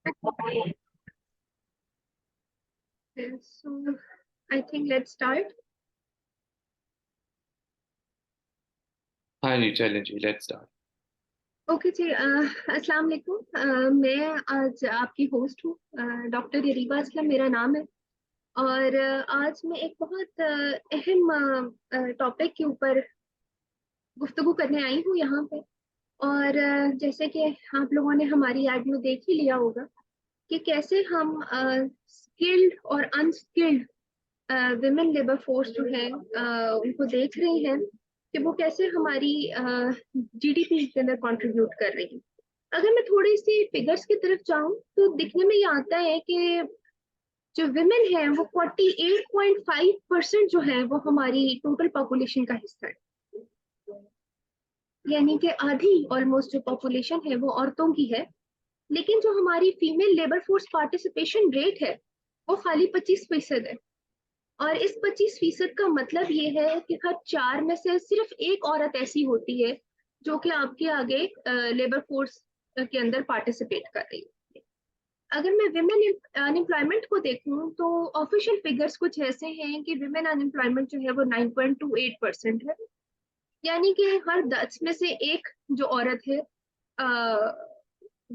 Okay, so I think let's start. हाँ जी, चलें जी, let's start. Okay जी, अस्सलाम वालेकुम। मैं आज आपकी होस्ट हूँ। डॉक्टर यरीबा असलम मेरा नाम है। और आज मैं एक बहुत अहम टॉपिक के ऊपर गुफ्तगू करने आई हूँ यहाँ पे। और जैसे कि आप लोगों ने हमारी ऐड में देख ही लिया होगा कि कैसे हम स्किल्ड और अनस्किल्ड विमेन लेबर फोर्स जो है उनको देख रहे हैं कि वो कैसे हमारी जीडीपी के अंदर कंट्रीब्यूट कर रही है। अगर मैं थोड़ी सी फिगर्स की तरफ जाऊं तो दिखने में ये आता है कि जो विमेन है वो 48.5% जो है वो हमारी टोटल पॉपुलेशन का हिस्सा है। यानी कि आधी ऑलमोस्ट जो पॉपुलेशन है वो औरतों की है। लेकिन जो हमारी female labour force participation rate है वो खाली 25% है। और इस 25% का मतलब ये है कि हर चार में से सिर्फ एक औरत ऐसी होती है जो कि आपके आगे लेबर फोर्स के अंदर पार्टिसिपेट कर रही है। अगर मैं विमेन अनएम्प्लॉयमेंट को देखूं तो ऑफिशियल फिगर्स कुछ ऐसे हैं कि विमेन अनएम्प्लॉयमेंट जो है वो 9.28% है। यानी कि हर 10 में से एक जो औरत है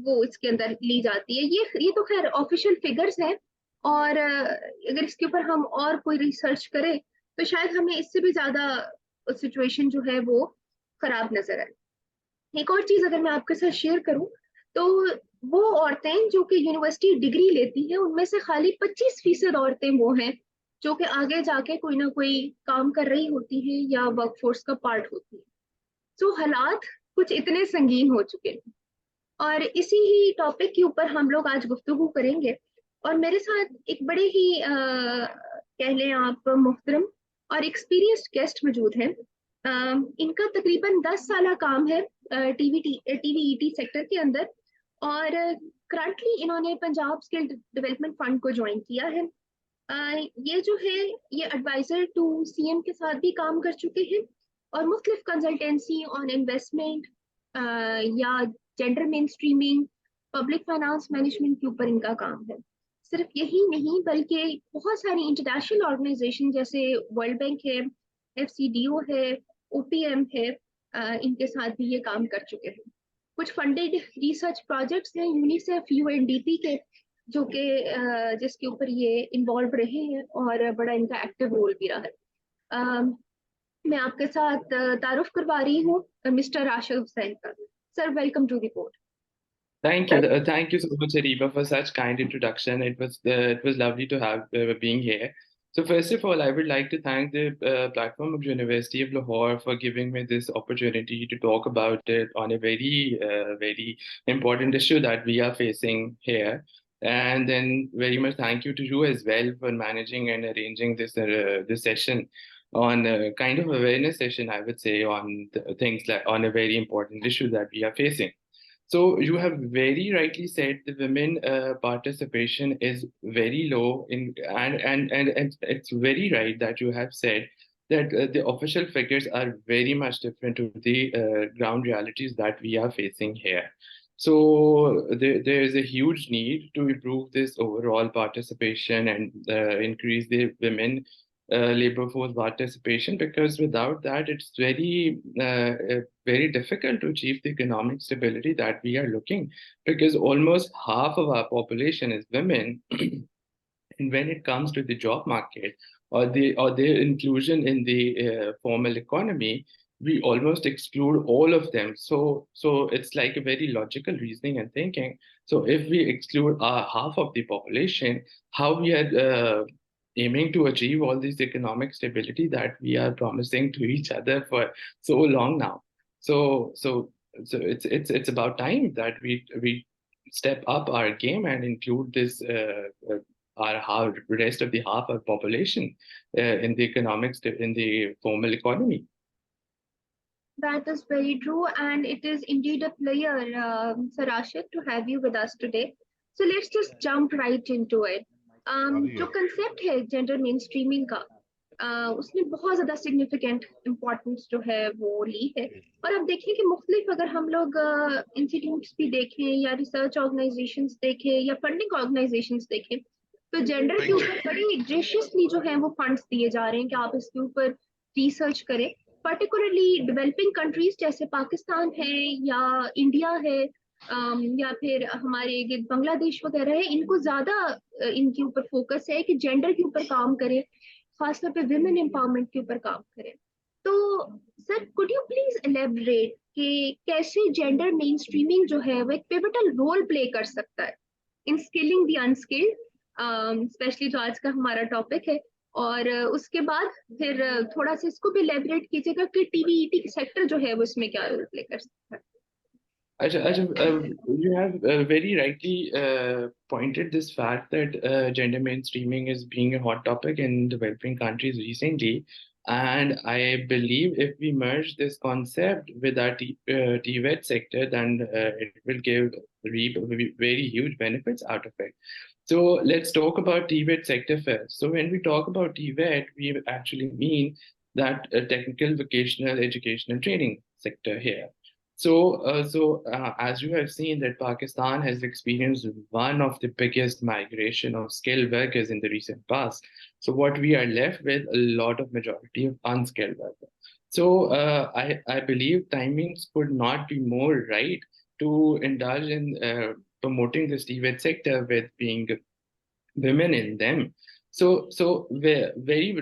वो इसके अंदर ली जाती है। ये तो खैर ऑफिशियल फिगर्स है। और अगर इसके ऊपर हम और कोई रिसर्च करें तो शायद हमें इससे भी ज्यादा सिचुएशन जो है वो खराब नजर आए। एक और चीज अगर मैं आपके साथ शेयर करूं तो वो औरतें जो कि यूनिवर्सिटी डिग्री लेती हैं उनमें से खाली 25% औरतें वो हैं जो कि आगे जाके कोई ना कोई काम कर रही होती हैं या वर्कफोर्स का पार्ट होती है। तो हालात कुछ इतने संगीन हो चुके हैं। और इसी ही टॉपिक के ऊपर हम लोग आज गुफ्तगू करेंगे। और मेरे साथ एक बड़े ही कह लें आप मोहतरम और एक्सपीरियंस्ड गेस्ट मौजूद हैं। इनका तकरीबन 10 साल काम है टीवीईटी सेक्टर के अंदर। और करंटली इन्होंने पंजाब स्किल डेवलपमेंट फंड को ज्वाइन किया है। ये जो है ये एडवाइजर टू सीएम के साथ भी काम कर चुके हैं। और मुख्तलिफ कंसल्टेंसी ऑन इन्वेस्टमेंट या gender main streaming public finance management के ऊपर इनका काम है। सिर्फ यही नहीं बल्कि बहुत सारी इंटरनेशनल ऑर्गेनाइजेशन जैसे वर्ल्ड बैंक है, एफसीडीओ है, ओपीएम है, इनके साथ भी ये काम कर चुके हैं। कुछ फंडेड रिसर्च प्रोजेक्ट्स हैं यूनिसेफ यूएनडीपी के जो कि जिसके ऊपर ये इन्वॉल्व रहे हैं और बड़ा इनका एक्टिव रोल भी रहा है। अम, मैं आपके साथ तारुफ करवा रही हूँ मिस्टर राशिद हुसैन का। Sir welcome to report. Thank you so much, Ariba, for such kind introduction. It was lovely to have being here. So first of all, I would like to thank the platform of University of Lahore for giving me this opportunity to talk about it on a very important issue that we are facing here. And then very much thank you to you as well for managing and arranging this session on a kind of awareness session, I would say, on things like on a very important issue that we are facing. So you have very rightly said the women participation is very low in and it's very right that you have said that the official figures are very much different to the ground realities that we are facing here. So there is a huge need to improve this overall participation and increase the women labor force participation, because without that it's very difficult to achieve the economic stability that we are looking, because almost half of our population is women. And when it comes to the job market or their inclusion in the formal economy, we almost exclude all of them. So it's like a very logical reasoning and thinking. So if we exclude half of the population, how we are aiming to achieve all this economic stability that we are promising to each other for so long now? So it's about time that we step up our game and include this our half, rest of the half of population in the economics in the formal economy. That is very true, and it is indeed a pleasure, Sir Rashid, to have you with us today. So let's just jump right into it. जो concept है gender main streaming का, उसने बहुत ज्यादा significant importance जो है वो ली है। और अब देखें कि मुख्तलिफ अगर हम लोग इंस्टीट्यूट्स भी देखें या रिसर्च ऑर्गेनाइजेशंस देखें या फंडिंग ऑर्गेनाइजेशंस देखें, तो जेंडर के ऊपर बड़े ग्रेशियसली जो है वो फंड्स दिए जा रहे हैं कि आप इसके ऊपर रिसर्च करें। पर्टिकुलरली डेवलपिंग कंट्रीज जैसे पाकिस्तान है या इंडिया है, या फिर हमारे ये बांग्लादेश वगैरह है, इनको ज्यादा इनके ऊपर फोकस है कि जेंडर के ऊपर काम करें, खासतौर पे विमेन एम्पावरमेंट के ऊपर काम करें। तो sir could you please elaborate कि कैसे जेंडर मेन स्ट्रीमिंग जो है वो एक पिवटल रोल प्ले कर सकता है इन स्किलिंग द अनस्किल्ड, स्पेशली जो आज का हमारा टॉपिक है। और उसके बाद फिर थोड़ा सा इसको भी एलेबरेट कीजिएगा कि टीवीईटी सेक्टर जो है वो इसमें क्या रोल प्ले कर सकता है। You have very rightly pointed this fact that gender mainstreaming is being a hot topic in developing countries recently. And I believe if we merge this concept with our TVET sector, then it will reap very huge benefits out of it. So let's talk about TVET sector first. So when we talk about TVET, we actually mean that technical vocational educational training sector here. So, as you have seen, that Pakistan has experienced one of the biggest migration of skilled workers in the recent past. So, what we are left with a lot of majority of unskilled workers. So, I believe timings could not be more right to indulge in promoting the TVET sector with being women in them. So very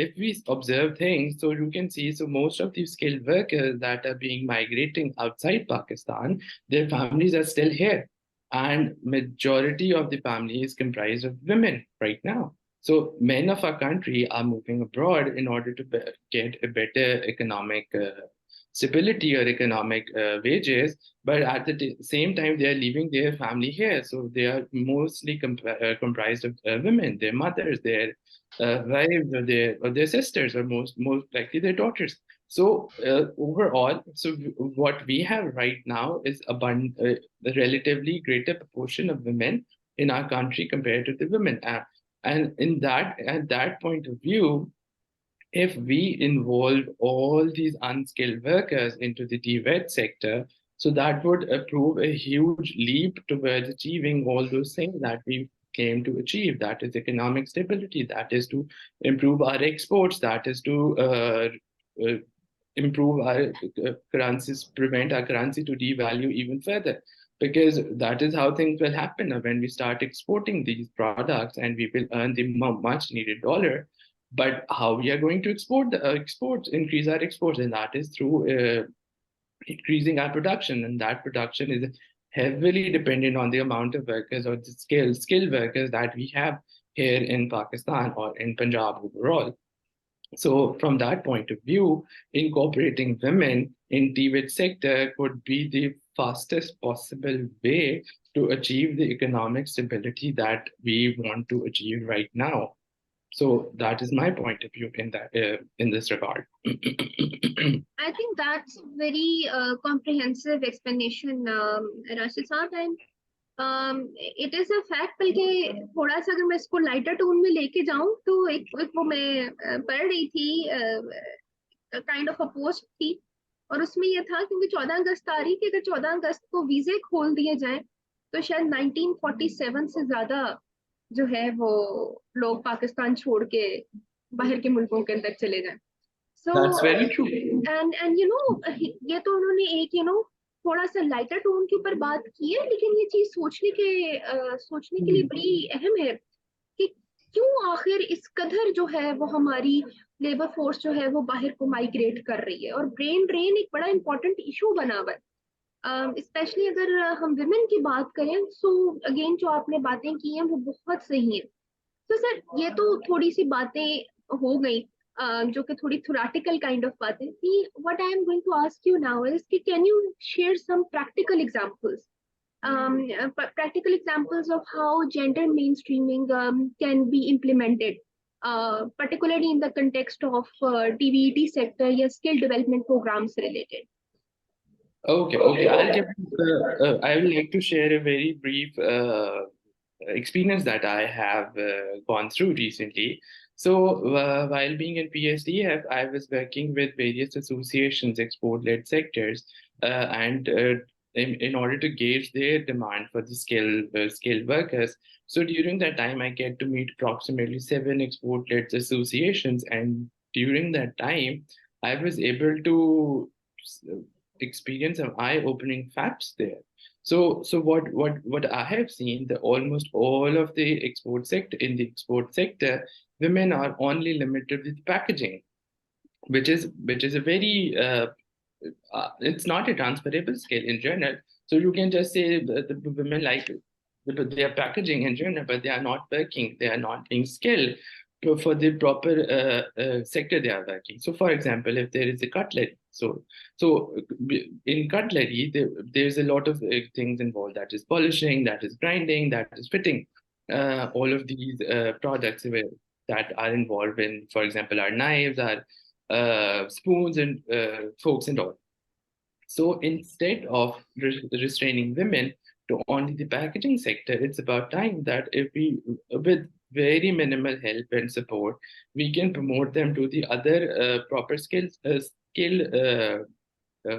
if we observe things, so you can see, so most of these skilled workers that are being migrating outside Pakistan, their families are still here, and majority of the family is comprised of women right now. So men of our country are moving abroad in order to get a better economic stability or economic wages, but at the same time they are leaving their family here, so they are mostly comprised of women, their mothers, their wives, or their sisters, or most likely their daughters. So overall, so what we have right now is a relatively greater proportion of women in our country compared to the women, and in that at that point of view, if we involve all these unskilled workers into the TVET sector, so that would prove a huge leap towards achieving all those things that we came to achieve. That is economic stability, that is to improve our exports, that is to uh, improve our currencies, prevent our currency to devalue even further. Because that is how things will happen when we start exporting these products, and we will earn the much needed dollar. But how we are going to export the exports, increase our exports, and that is through increasing our production, and that production is heavily dependent on the amount of workers or the skilled workers that we have here in Pakistan or in Punjab overall. So from that point of view, incorporating women in TVET sector could be the fastest possible way to achieve the economic stability that we want to achieve right now. So that is my point of view in this regard. I think that's a very comprehensive explanation, Rashid साहब, and it is a fact। बल्कि थोड़ा सा अगर मैं इसको lighter tone में लेके जाऊं तो एक वो मैं पढ़ रही थी, काइंड ऑफ अ पोस्ट थी, और उसमें ये था क्योंकि 14 अगस्त आ रही थी, अगर 14 अगस्त को वीजे खोल दिए जाएं तो शायद 1947 से ज्यादा जो है वो लोग पाकिस्तान छोड़ के बाहर के मुल्कों के अंदर चले जाएं। सो That's very true. And you know, ये तो उन्होंने एक थोड़ा सा लाइटर टोन के ऊपर बात की है, लेकिन ये चीज सोचने के लिए बड़ी अहम है कि क्यों आखिर इस कदर जो है वो हमारी लेबर फोर्स जो है वो बाहर को माइग्रेट कर रही है, और ब्रेन ड्रेन एक बड़ा इंपॉर्टेंट इशू बना हुआ है। स्पेशली अगर हम विमेन की बात करें, सो अगेन जो आपने बातें की हैं वो बहुत सही हैं। तो सर ये तो थोड़ी सी बातें हो गई, जो कि थोड़ी थोराटिकल काइंड ऑफ बातें थी। What I am going to ask you now is कि can you share some practical examples, practical examples of how gender mainstreaming can be implemented, particularly in the context of TVET sector या skill development programs related. Okay. I would like to share a very brief experience that I have gone through recently. So while being in PSDF, I was working with various associations, export-led sectors, and in order to gauge their demand for the skilled workers. So during that time, I get to meet approximately 7 export-led associations, and during that time, I was able to experience some eye-opening facts there. So what I have seen, that almost all of the export sector, women are only limited with packaging, which is a very it's not a transferable skill in general. So you can just say the women like they are packaging in general, but they are not working. They are not being skilled for the proper sector they are working. So, for example, if there is a cutlery, so in cutlery, there's a lot of things involved. That is polishing, that is grinding, that is fitting. All of these products that are involved in, for example, our knives, our spoons and forks and all. So instead of restraining women to only the packaging sector, it's about time that if we, with very minimal help and support, we can promote them to the other proper skill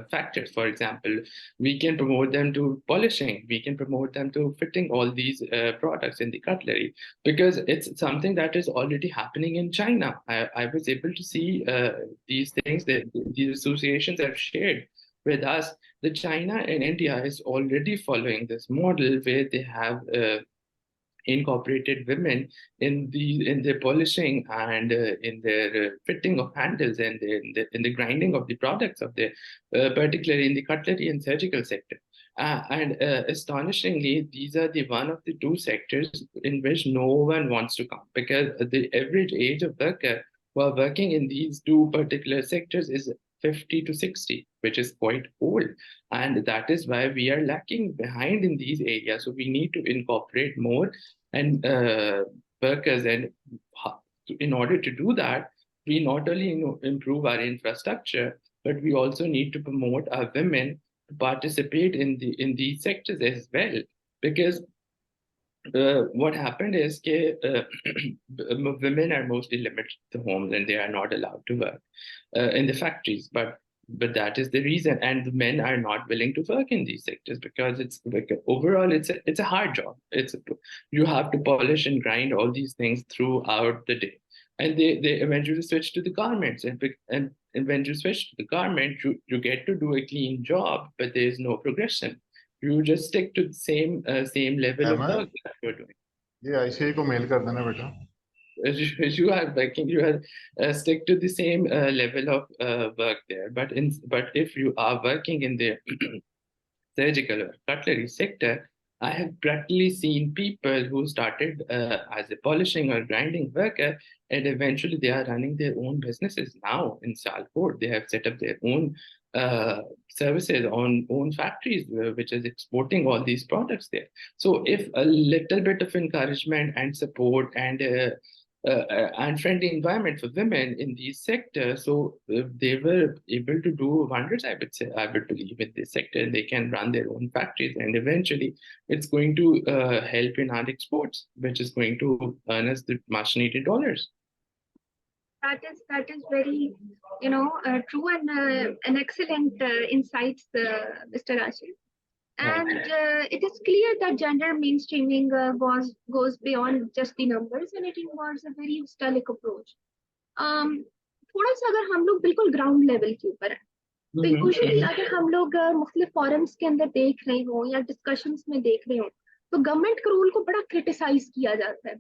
factors. For example, we can promote them to polishing, we can promote them to fitting all these products in the cutlery, because it's something that is already happening in China. I was able to see these things that these associations have shared with us. The China and India is already following this model where they have incorporated women in their polishing and in their fitting of handles and in the grinding of the products of the particularly in the cutlery and surgical sector. And astonishingly, these are the one of the two sectors in which no one wants to come, because the average age of worker who are working in these two particular sectors is 50 to 60, which is quite old. And that is why we are lacking behind in these areas. So we need to incorporate more and workers. And in order to do that, we not only improve our infrastructure, but we also need to promote our women to participate in these sectors as well. Because what happened is women are mostly limited to homes and they are not allowed to work in the factories. But that is the reason, and the men are not willing to work in these sectors because it's like overall it's a hard job. You have to polish and grind all these things throughout the day, and they eventually switch to the garments, and when you switch to the garment, you get to do a clean job, but there is no progression. You just stick to the same level of Ahmed work that you're doing. ये ICI को mail कर देना बेटा. You are working, you are stick to the same level of work there. But if you are working in the surgical or cutlery sector, I have practically seen people who started as a polishing or grinding worker, and eventually they are running their own businesses now in Salford. They have set up their own services, on own factories, which is exporting all these products there. So if a little bit of encouragement and support and friendly environment for women in these sectors, so they were able to do wonders, I would say, I would believe, in this sector. They can run their own factories, and eventually it's going to help in our exports, which is going to earn us the much needed dollars. That is very, true and an excellent insights, Mr. Rashid. And it is clear that gender mainstreaming goes beyond just the numbers, and it involves a very holistic approach. थोड़ा सा अगर हम लोग बिल्कुल ground level के ऊपर है, तो यूजुअली अगर हम लोग मुख्तलिफ फॉरम्स के अंदर देख रहे हो या डिस्कशंस में देख रहे हो, तो गवर्नमेंट के रोल को बड़ा क्रिटिसाइज किया जाता है,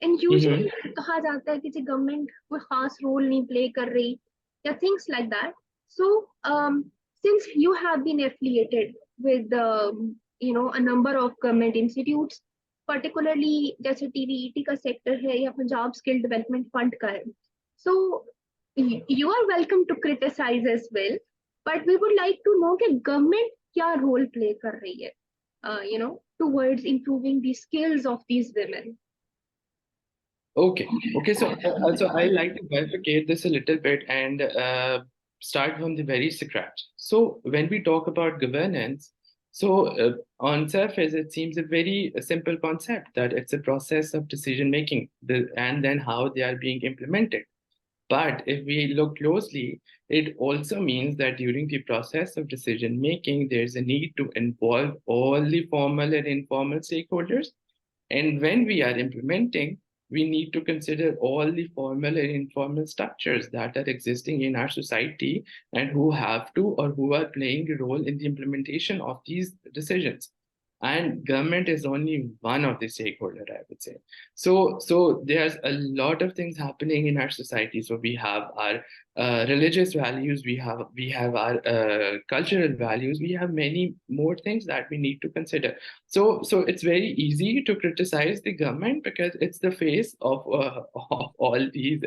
एंड यूजुअली कहा जाता है कि जी गवर्नमेंट कोई खास रोल नहीं प्ले कर रही या things like that. So since you have been affiliated with a number of government institutes, particularly जैसे TVET का सेक्टर है या पंजाब स्किल डेवलपमेंट फंड का है, so you are welcome to criticize as well, but we would like to know कि government क्या role play कर रही है towards improving the skills of these women. Okay. So I like to bifurcate this a little bit and start from the very scratch. So when we talk about governance, So on surface, it seems a very simple concept that it's a process of decision making, and then how they are being implemented. But if we look closely, it also means that during the process of decision making, there's a need to involve all the formal and informal stakeholders. And when we are implementing, we need to consider all the formal and informal structures that are existing in our society and who have to or who are playing a role in the implementation of these decisions. And government is only one of the stakeholder, I would say. So there's a lot of things happening in our society. So we have our religious values, we have our cultural values, we have many more things that we need to consider. So it's very easy to criticize the government because it's the face of all these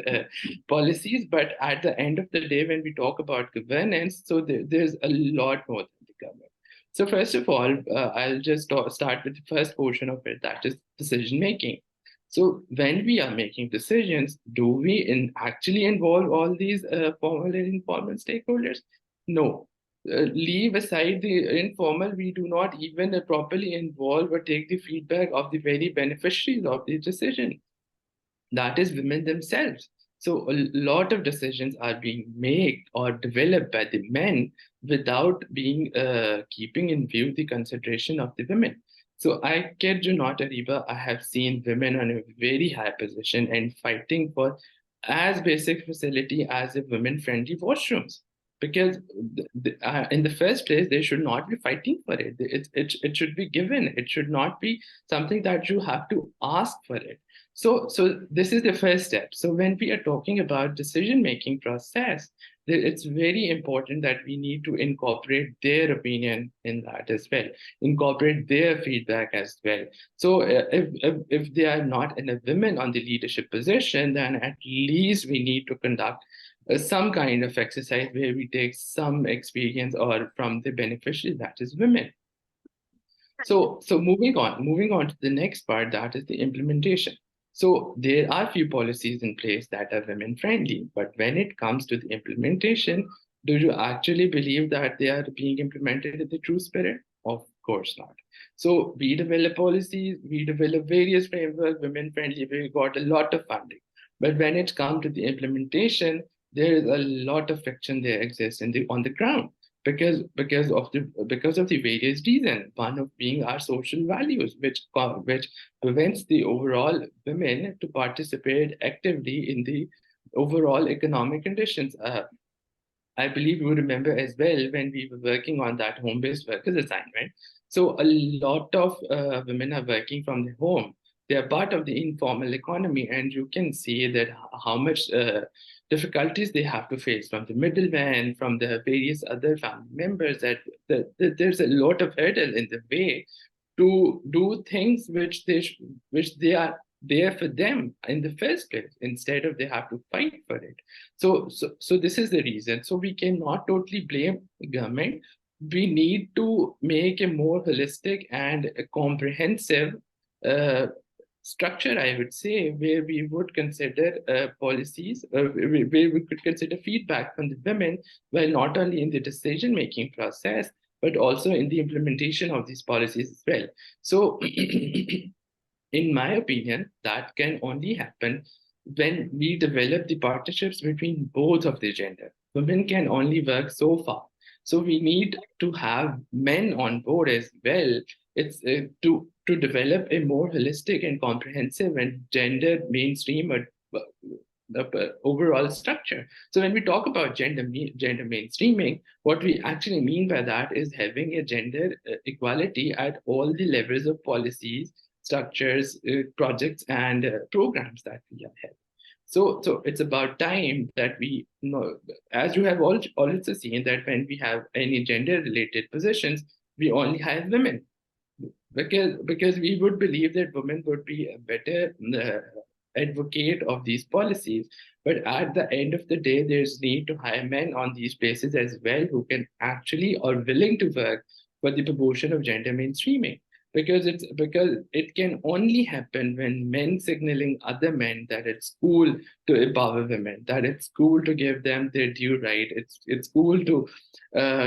policies. But at the end of the day, when we talk about governance, so there's a lot more than the government. So first of all, I'll just start with the first portion of it, that is decision making. So when we are making decisions, do we actually involve all these formal and informal stakeholders? No. Leave aside the informal, we do not even properly involve or take the feedback of the very beneficiaries of the decision, that is women themselves. So a lot of decisions are being made or developed by the men without being keeping in view the consideration of the women. So I kid you not, Ariba, I have seen women on a very high position and fighting for as basic facility as a women-friendly washrooms. Because in the first place, they should not be fighting for it. It should be given. It should not be something that you have to ask for it. So this is the first step. So when we are talking about decision-making process, it's very important that we need to incorporate their opinion in that as well, incorporate their feedback as well. So if they are not in a women on the leadership position, then at least we need to conduct some kind of exercise where we take some experience or from the beneficiary, that is women. So moving on to the next part, that is the implementation. So there are few policies in place that are women friendly, but when it comes to the implementation, do you actually believe that they are being implemented in the true spirit? Of course not. So we develop policies, we develop various frameworks, women friendly, we got a lot of funding. But when it comes to the implementation, there is a lot of friction there exists on the ground because of the various reasons. One of being our social values, which prevents the overall women to participate actively in the overall economic conditions. I believe you remember as well when we were working on that home-based workers assignment. So a lot of women are working from the home. They are part of the informal economy, and you can see that how much difficulties they have to face from the middlemen, from the various other family members. That there's a lot of hurdle in the way to do things which they are there for them in the first place, instead of they have to fight for it. So this is the reason. So we cannot totally blame the government. We need to make a more holistic and a comprehensive uh, structure, I would say, where we would consider policies, where we could consider feedback from the women, while not only in the decision-making process, but also in the implementation of these policies as well. So in my opinion, that can only happen when we develop the partnerships between both of the gender. Women can only work so far. So we need to have men on board as well. It's to develop a more holistic and comprehensive and gender mainstream overall structure. So when we talk about gender mainstreaming, what we actually mean by that is having a gender equality at all the levels of policies, structures, projects, and programs that we are having. So it's about time that we know, as you have also seen, that when we have any gender-related positions, we only have women, because we would believe that women would be a better advocate of these policies. But at the end of the day, there's need to hire men on these places as well, who can actually or willing to work for the promotion of gender mainstreaming. because it can only happen when men signaling other men that it's cool to empower women, that it's cool to give them their due right. It's cool to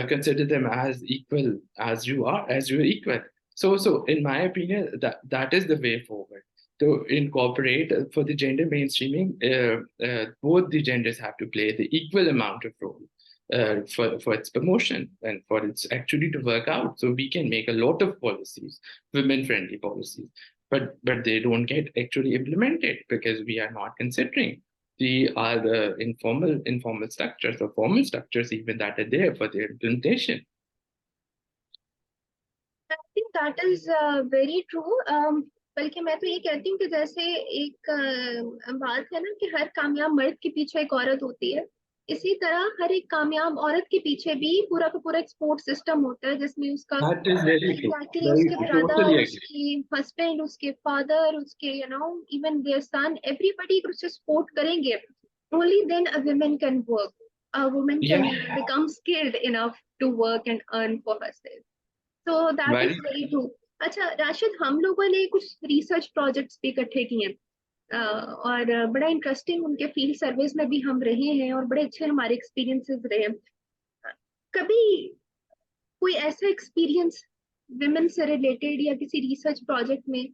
consider them as equal as you are, as you're equal. So in my opinion, that is the way forward to incorporate for the gender mainstreaming. Both the genders have to play the equal amount of role for its promotion and for its actually to work out. So we can make a lot of policies, women-friendly policies, but they don't get actually implemented because we are not considering the other informal structures or formal structures even that are there for their implementation. I think that is very true. बल्कि मैं तो ये कहती हूँ कि जैसे एक बात है ना कि हर कामयाब मर्द के पीछे एक औरत होती है, इसी तरह हर एक कामयाब औरत के पीछे भी पूरा का पूरा एक सपोर्ट सिस्टम होता है जिसमें उसका That is very true. Exactly Very उसके true. Brother, Totally agree. उसके हस्बैंड, उसके फादर, उसके इवन देयर सन, एवरीबॉडी अगर उसे सपोर्ट करेंगे, only then a woman can work. A woman can Yeah, become skilled enough to work and earn for herself. So that is very very true. अच्छा राशिद, हम लोगों ने कुछ research projects भी इकट्ठे किए हैं, और बड़ा इंटरेस्टिंग उनके फील्ड सर्विस में भी हम रहे हैं और बड़े अच्छे हमारे एक्सपीरियंसेस रहे हैं। कभी कोई ऐसा एक्सपीरियंस विमेन से रिलेटेड या किसी रिसर्च प्रोजेक्ट में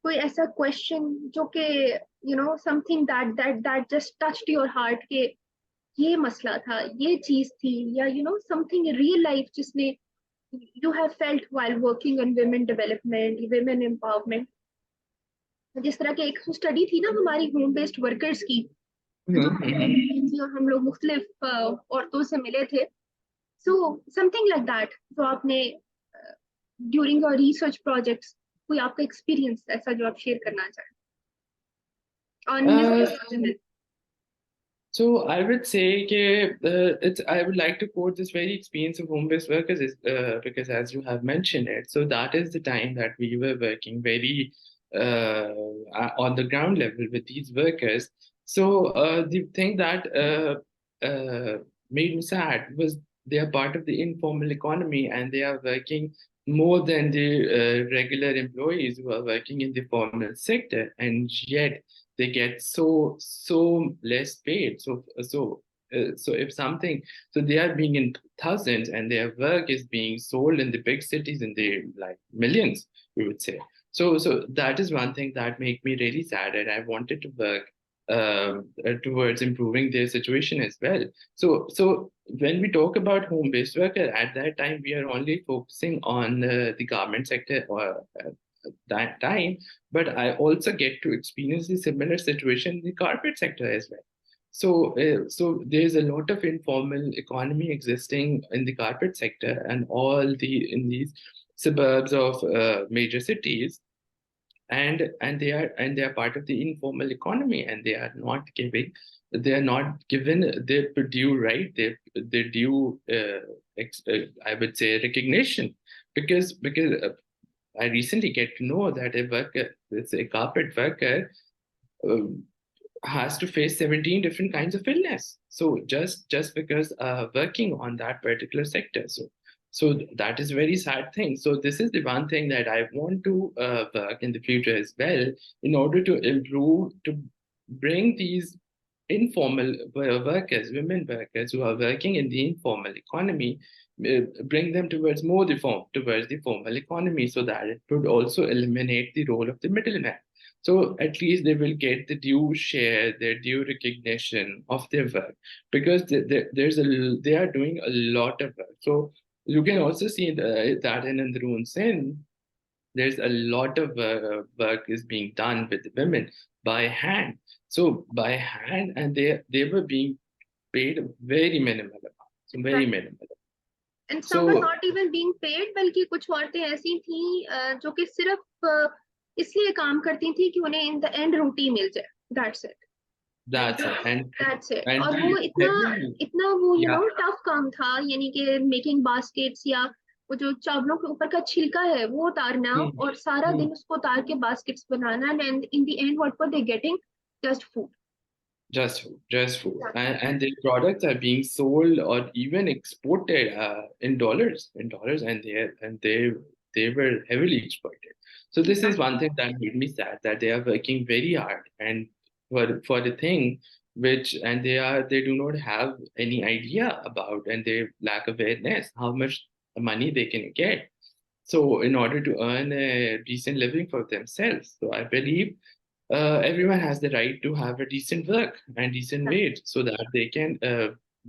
कोई ऐसा क्वेश्चन जो कि something that that that just touched your heart के ये मसला था, ये चीज थी, या समथिंग रियल लाइफ जिसने you have felt while working on women development, women empowerment? जिस तरह के एक स्टडी थी ना हमारी होम बेस्ड वर्कर्स की, जो थी और हम लोग मुख्तलिफ औरतों से मिले थे, सो समथिंग लाइक दैट जो आपने ड्यूरिंग योर रिसर्च प्रोजेक्ट्स कोई आपका एक्सपीरियंस ऐसा जो आप शेयर करना चाहें on So I would say I would like to quote this very experience of home-based workers because as you have mentioned it, so that is the time that we were working very on the ground level with these workers. So the thing that made me sad was they are part of the informal economy and they are working more than the regular employees who are working in the formal sector, and yet they get so less paid. So if something, so they are being in thousands and their work is being sold in the big cities in the like millions, we would say. So that is one thing that made me really sad, and I wanted to work towards improving their situation as well. So when we talk about home-based worker, at that time we are only focusing on the garment sector or that time, but I also get to experience the similar situation in the corporate sector as well. So there's a lot of informal economy existing in the corporate sector and in these suburbs of major cities, and they are part of the informal economy, and they are not given their due right, their due I would say recognition, because I recently get to know that a corporate worker, has to face 17 different kinds of illness. So just because working on that particular sector. So that is a very sad thing. So this is the one thing that I want to work in the future as well, in order to improve, to bring these informal workers, women workers who are working in the informal economy, bring them towards towards the formal economy, so that it would also eliminate the role of the middleman. So at least they will get the due share, their due recognition of their work, because they are doing a lot of work. So you can also see that in Androon Sin, there's a lot of work is being done with the women by hand. So by hand, and they were being paid very minimal amount, so very minimal. and some were not even being paid, बल्कि कुछ औरतें ऐसी थी जो कि सिर्फ इसलिए काम करती थी कि उन्हें इन द एंड रोटी मिल जाए, that's it. That's it. And और वो इतना वो टफ काम था, यानी कि मेकिंग बास्केट्स या वो जो चावलों के ऊपर का छिलका है वो उतारना और सारा दिन उसको उतार के baskets banana, and in the end what were they getting? Just food. Just food, and their products are being sold or even exported in dollars, and they were heavily exploited. So this is one thing that made me sad, that they are working very hard and for the thing which, and they do not have any idea about, and they lack awareness how much money they can get. So in order to earn a decent living for themselves. So I believe everyone has the right to have a decent work and decent wage so that they can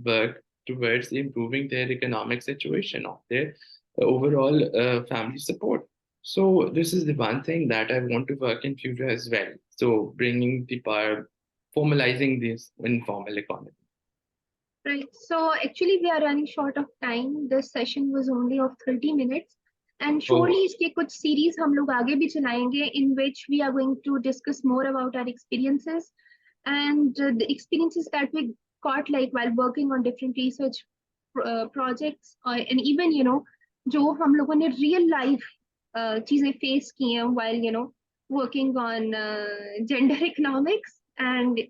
work towards improving their economic situation of their overall family support. So this is the one thing that I want to work in future as well. So bringing the power, formalizing this informal economy. Right. So actually we are running short of time. This session was only of 30 minutes. And surely इसके कुछ series हम लोग आगे भी चलाएंगे, in which we are going to discuss more about our experiences and the experiences that we got like while working on different research projects, and even जो हम लोगों ने real life चीजें face की हैं while working on gender economics and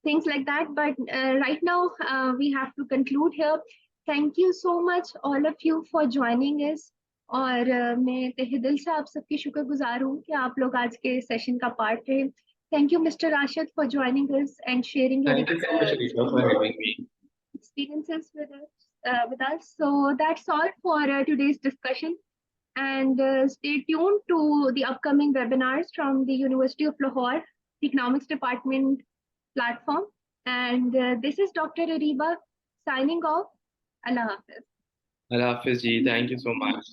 things like that. But right now we have to conclude here. Thank you so much all of you for joining us. और मैं तहे दिल से आप सबकी शुक्रगुजार हूँ कि आप लोग आज के सेशन का पार्ट रहे. Thank you, Mr. Rashid, for joining us and sharing your Thank you so much, Rita, for having me. experiences with us. So that's all for today's discussion. And stay tuned to the upcoming webinars from the University of Lahore, the Economics Department platform. And this is Dr. Ariba signing off. Allah Hafiz. Allah Hafiz ji, thank you so much.